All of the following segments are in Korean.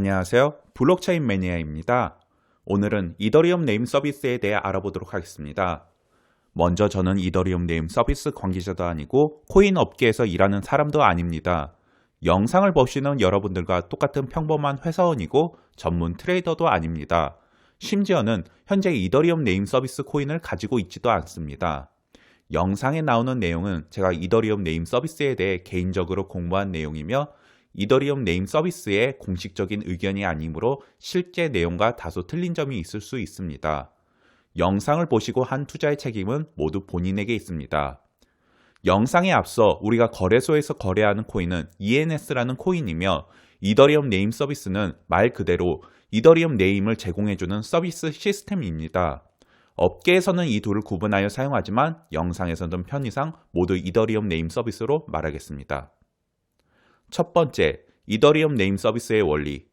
안녕하세요. 블록체인 매니아입니다. 오늘은 이더리움 네임 서비스에 대해 알아보도록 하겠습니다. 먼저 저는 이더리움 네임 서비스 관계자도 아니고 코인 업계에서 일하는 사람도 아닙니다. 영상을 보시는 여러분들과 똑같은 평범한 회사원이고 전문 트레이더도 아닙니다. 심지어는 현재 이더리움 네임 서비스 코인을 가지고 있지도 않습니다. 영상에 나오는 내용은 제가 이더리움 네임 서비스에 대해 개인적으로 공부한 내용이며 이더리움 네임 서비스의 공식적인 의견이 아니므로 실제 내용과 다소 틀린 점이 있을 수 있습니다. 영상을 보시고 한 투자의 책임은 모두 본인에게 있습니다. 영상에 앞서 우리가 거래소에서 거래하는 코인은 ENS라는 코인이며 이더리움 네임 서비스는 말 그대로 이더리움 네임을 제공해주는 서비스 시스템입니다. 업계에서는 이 둘을 구분하여 사용하지만 영상에서는 편의상 모두 이더리움 네임 서비스로 말하겠습니다. 첫 번째, 이더리움 네임 서비스의 원리.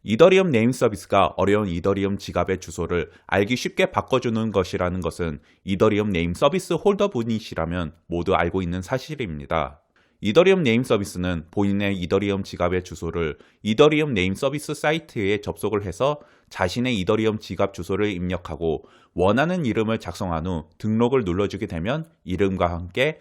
이더리움 네임 서비스가 어려운 이더리움 지갑의 주소를 알기 쉽게 바꿔주는 것이라는 것은 이더리움 네임 서비스 홀더분이시라면 모두 알고 있는 사실입니다. 이더리움 네임 서비스는 본인의 이더리움 지갑의 주소를 이더리움 네임 서비스 사이트에 접속을 해서 자신의 이더리움 지갑 주소를 입력하고 원하는 이름을 작성한 후 등록을 눌러주게 되면 이름과 함께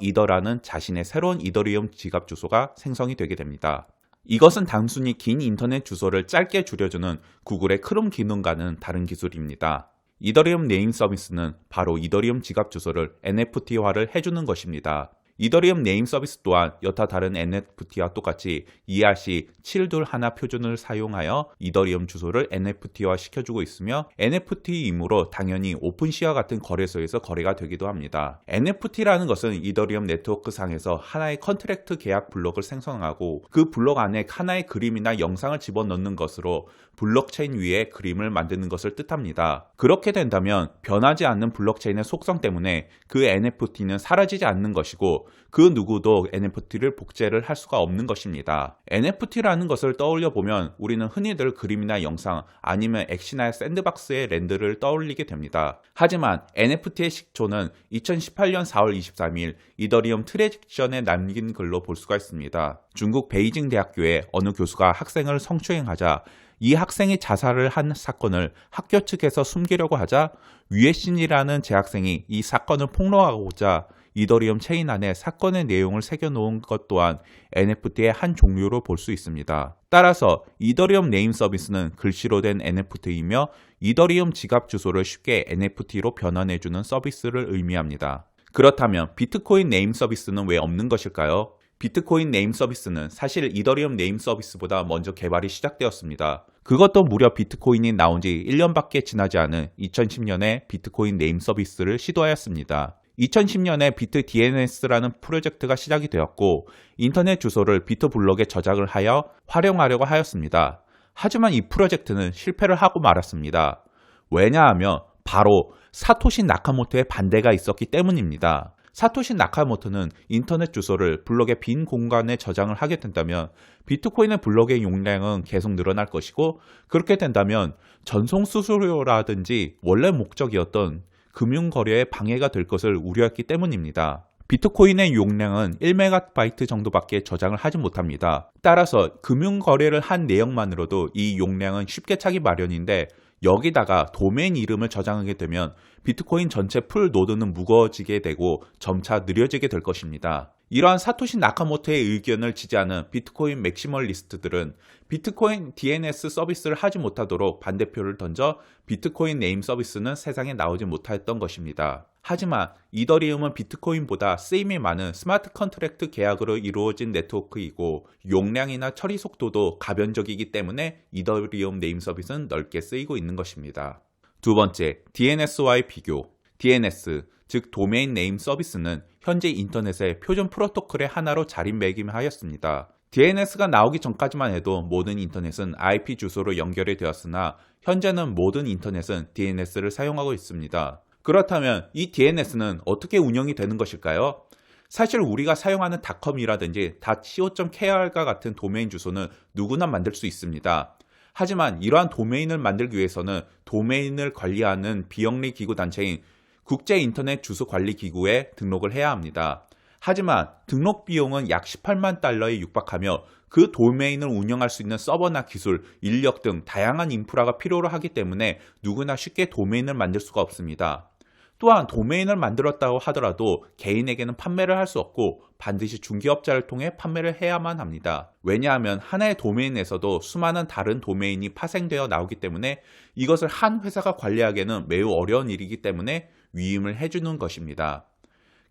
.ether라는 자신의 새로운 이더리움 지갑 주소가 생성이 되게 됩니다. 이것은 단순히 긴 인터넷 주소를 짧게 줄여주는 구글의 크롬 기능과는 다른 기술입니다. 이더리움 네임 서비스는 바로 이더리움 지갑 주소를 NFT화를 해주는 것입니다. 이더리움 네임 서비스 또한 여타 다른 NFT와 똑같이 ERC721 표준을 사용하여 이더리움 주소를 NFT화 시켜주고 있으며 NFT이므로 당연히 오픈시와 같은 거래소에서 거래가 되기도 합니다. NFT라는 것은 이더리움 네트워크 상에서 하나의 컨트랙트 계약 블록을 생성하고 그 블록 안에 하나의 그림이나 영상을 집어넣는 것으로 블록체인 위에 그림을 만드는 것을 뜻합니다. 그렇게 된다면 변하지 않는 블록체인의 속성 때문에 그 NFT는 사라지지 않는 것이고 그 누구도 NFT를 복제를 할 수가 없는 것입니다. NFT라는 것을 떠올려 보면 우리는 흔히들 그림이나 영상 아니면 엑시나 샌드박스의 랜드를 떠올리게 됩니다. 하지만 NFT의 식초는 2018년 4월 23일 이더리움 트레직션에 남긴 글로 볼 수가 있습니다. 중국 베이징 대학교의 어느 교수가 학생을 성추행하자 이 학생이 자살을 한 사건을 학교 측에서 숨기려고 하자 위에신이라는 재학생이 이 사건을 폭로하고자 이더리움 체인 안에 사건의 내용을 새겨놓은 것 또한 NFT의 한 종류로 볼 수 있습니다. 따라서 이더리움 네임 서비스는 글씨로 된 NFT이며 이더리움 지갑 주소를 쉽게 NFT로 변환해주는 서비스를 의미합니다. 그렇다면 비트코인 네임 서비스는 왜 없는 것일까요? 비트코인 네임 서비스는 사실 이더리움 네임 서비스보다 먼저 개발이 시작되었습니다. 그것도 무려 비트코인이 나온 지 1년밖에 지나지 않은 2010년에 비트코인 네임 서비스를 시도하였습니다. 2010년에 비트 DNS라는 프로젝트가 시작이 되었고 인터넷 주소를 비트 블록에 저장을 하여 활용하려고 하였습니다. 하지만 이 프로젝트는 실패를 하고 말았습니다. 왜냐하면 바로 사토시 나카모토의 반대가 있었기 때문입니다. 사토시 나카모토는 인터넷 주소를 블록의 빈 공간에 저장을 하게 된다면 비트코인의 블록의 용량은 계속 늘어날 것이고 그렇게 된다면 전송 수수료라든지 원래 목적이었던 금융거래에 방해가 될 것을 우려했기 때문입니다. 비트코인의 용량은 1MB 정도밖에 저장을 하지 못합니다. 따라서 금융거래를 한 내역만으로도 이 용량은 쉽게 차기 마련인데 여기다가 도메인 이름을 저장하게 되면 비트코인 전체 풀 노드는 무거워지게 되고 점차 느려지게 될 것입니다. 이러한 사토시 나카모토의 의견을 지지하는 비트코인 맥시멀리스트들은 비트코인 DNS 서비스를 하지 못하도록 반대표를 던져 비트코인 네임 서비스는 세상에 나오지 못했던 것입니다. 하지만 이더리움은 비트코인보다 쓰임이 많은 스마트 컨트랙트 계약으로 이루어진 네트워크이고 용량이나 처리 속도도 가변적이기 때문에 이더리움 네임 서비스는 넓게 쓰이고 있는 것입니다. 두 번째, DNS와의 비교. DNS, 즉 도메인 네임 서비스는 현재 인터넷의 표준 프로토콜의 하나로 자리매김하였습니다. DNS가 나오기 전까지만 해도 모든 인터넷은 IP 주소로 연결이 되었으나 현재는 모든 인터넷은 DNS를 사용하고 있습니다. 그렇다면 이 DNS는 어떻게 운영이 되는 것일까요? 사실 우리가 사용하는 닷컴이라든지 .co.kr과 같은 도메인 주소는 누구나 만들 수 있습니다. 하지만 이러한 도메인을 만들기 위해서는 도메인을 관리하는 비영리 기구 단체인 국제인터넷 주소관리기구에 등록을 해야 합니다. 하지만 등록 비용은 약 18만 달러에 육박하며 그 도메인을 운영할 수 있는 서버나 기술, 인력 등 다양한 인프라가 필요로 하기 때문에 누구나 쉽게 도메인을 만들 수가 없습니다. 또한 도메인을 만들었다고 하더라도 개인에게는 판매를 할 수 없고 반드시 중개업자를 통해 판매를 해야만 합니다. 왜냐하면 하나의 도메인에서도 수많은 다른 도메인이 파생되어 나오기 때문에 이것을 한 회사가 관리하기에는 매우 어려운 일이기 때문에 위임을 해주는 것입니다.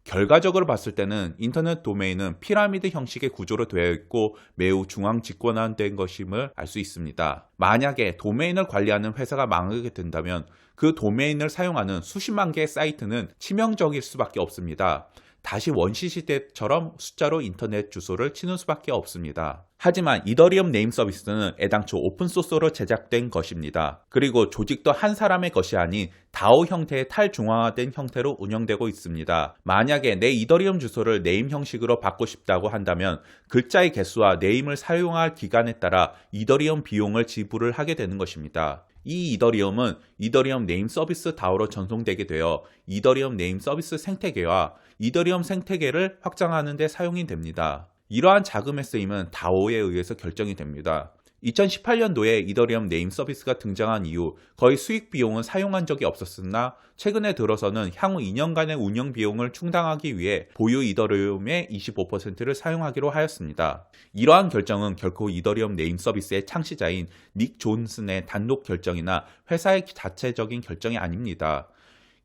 결과적으로 봤을 때는 인터넷 도메인은 피라미드 형식의 구조로 되어 있고 매우 중앙 집권화된 것임을 알 수 있습니다. 만약에 도메인을 관리하는 회사가 망하게 된다면 그 도메인을 사용하는 수십만 개의 사이트는 치명적일 수밖에 없습니다. 다시 원시 시대처럼 숫자로 인터넷 주소를 치는 수밖에 없습니다. 하지만 이더리움 네임 서비스는 애당초 오픈소스로 제작된 것입니다. 그리고 조직도 한 사람의 것이 아닌 다오 형태의 탈중앙화된 형태로 운영되고 있습니다. 만약에 내 이더리움 주소를 네임 형식으로 받고 싶다고 한다면 글자의 개수와 네임을 사용할 기간에 따라 이더리움 비용을 지불을 하게 되는 것입니다. 이 이더리움은 이더리움 네임 서비스 다오로 전송되게 되어 이더리움 네임 서비스 생태계와 이더리움 생태계를 확장하는 데 사용이 됩니다. 이러한 자금의 쓰임은 다오에 의해서 결정이 됩니다. 2018년도에 이더리움 네임 서비스가 등장한 이후 거의 수익 비용은 사용한 적이 없었으나 최근에 들어서는 향후 2년간의 운영 비용을 충당하기 위해 보유 이더리움의 25%를 사용하기로 하였습니다. 이러한 결정은 결코 이더리움 네임 서비스의 창시자인 닉 존슨의 단독 결정이나 회사의 자체적인 결정이 아닙니다.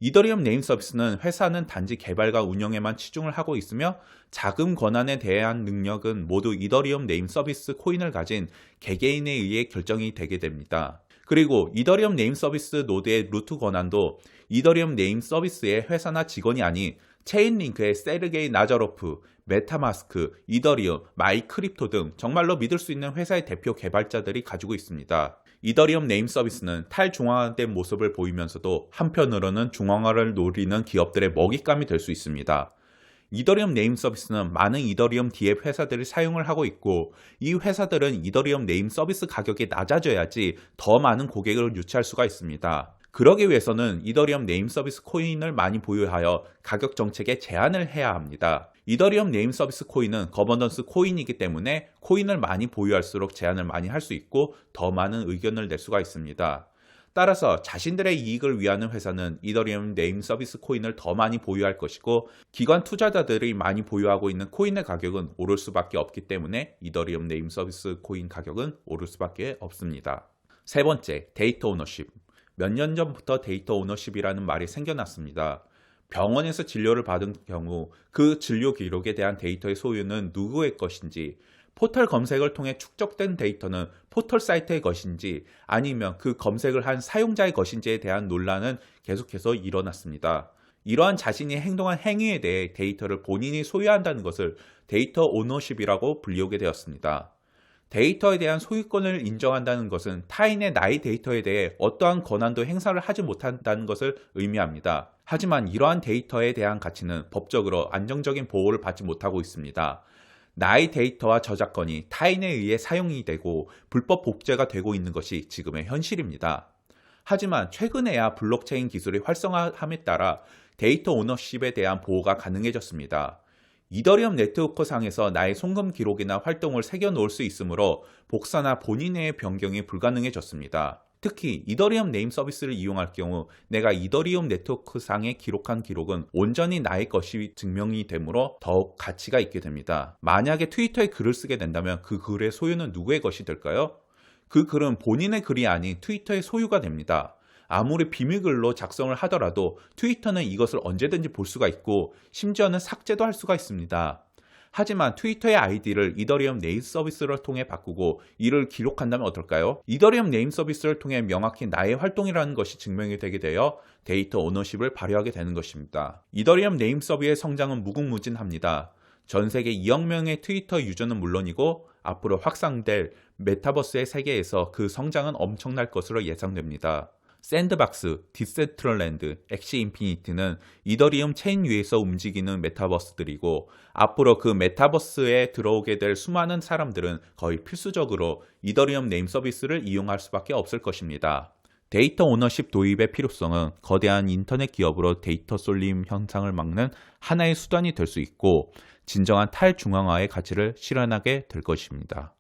이더리움 네임 서비스는 회사는 단지 개발과 운영에만 치중을 하고 있으며 자금 권한에 대한 능력은 모두 이더리움 네임 서비스 코인을 가진 개개인에 의해 결정이 되게 됩니다. 그리고 이더리움 네임 서비스 노드의 루트 권한도 이더리움 네임 서비스의 회사나 직원이 아닌 체인링크의 세르게이 나자로프, 메타마스크, 이더리움, 마이크립토 등 정말로 믿을 수 있는 회사의 대표 개발자들이 가지고 있습니다. 이더리움 네임 서비스는 탈중앙화된 모습을 보이면서도 한편으로는 중앙화를 노리는 기업들의 먹잇감이 될 수 있습니다. 이더리움 네임 서비스는 많은 이더리움 DApp 회사들이 사용을 하고 있고 이 회사들은 이더리움 네임 서비스 가격이 낮아져야지 더 많은 고객을 유치할 수가 있습니다. 그러기 위해서는 이더리움 네임 서비스 코인을 많이 보유하여 가격 정책에 제한을 해야 합니다. 이더리움 네임 서비스 코인은 거버넌스 코인이기 때문에 코인을 많이 보유할수록 제한을 많이 할 수 있고 더 많은 의견을 낼 수가 있습니다. 따라서 자신들의 이익을 위하는 회사는 이더리움 네임 서비스 코인을 더 많이 보유할 것이고 기관 투자자들이 많이 보유하고 있는 코인의 가격은 오를 수밖에 없기 때문에 이더리움 네임 서비스 코인 가격은 오를 수밖에 없습니다. 세 번째, 데이터 오너십. 몇 년 전부터 데이터 오너십이라는 말이 생겨났습니다. 병원에서 진료를 받은 경우 그 진료 기록에 대한 데이터의 소유는 누구의 것인지, 포털 검색을 통해 축적된 데이터는 포털 사이트의 것인지 아니면 그 검색을 한 사용자의 것인지에 대한 논란은 계속해서 일어났습니다. 이러한 자신이 행동한 행위에 대해 데이터를 본인이 소유한다는 것을 데이터 오너십이라고 불리우게 되었습니다. 데이터에 대한 소유권을 인정한다는 것은 타인의 나의 데이터에 대해 어떠한 권한도 행사를 하지 못한다는 것을 의미합니다. 하지만 이러한 데이터에 대한 가치는 법적으로 안정적인 보호를 받지 못하고 있습니다. 나의 데이터와 저작권이 타인에 의해 사용이 되고 불법 복제가 되고 있는 것이 지금의 현실입니다. 하지만 최근에야 블록체인 기술이 활성화함에 따라 데이터 오너십에 대한 보호가 가능해졌습니다. 이더리움 네트워크 상에서 나의 송금 기록이나 활동을 새겨놓을 수 있으므로 복사나 본인의 변경이 불가능해졌습니다. 특히 이더리움 네임 서비스를 이용할 경우 내가 이더리움 네트워크 상에 기록한 기록은 온전히 나의 것이 증명이 되므로 더욱 가치가 있게 됩니다. 만약에 트위터에 글을 쓰게 된다면 그 글의 소유는 누구의 것이 될까요? 그 글은 본인의 글이 아닌 트위터의 소유가 됩니다. 아무리 비밀글로 작성을 하더라도 트위터는 이것을 언제든지 볼 수가 있고 심지어는 삭제도 할 수가 있습니다. 하지만 트위터의 아이디를 이더리움 네임 서비스를 통해 바꾸고 이를 기록한다면 어떨까요? 이더리움 네임 서비스를 통해 명확히 나의 활동이라는 것이 증명이 되게 되어 데이터 오너십을 발휘하게 되는 것입니다. 이더리움 네임 서비스의 성장은 무궁무진합니다. 전 세계 2억 명의 트위터 유저는 물론이고 앞으로 확산될 메타버스의 세계에서 그 성장은 엄청날 것으로 예상됩니다. 샌드박스, 디센트럴랜드, 엑시 인피니티는 이더리움 체인 위에서 움직이는 메타버스들이고 앞으로 그 메타버스에 들어오게 될 수많은 사람들은 거의 필수적으로 이더리움 네임 서비스를 이용할 수밖에 없을 것입니다. 데이터 오너십 도입의 필요성은 거대한 인터넷 기업으로 데이터 쏠림 현상을 막는 하나의 수단이 될 수 있고 진정한 탈중앙화의 가치를 실현하게 될 것입니다.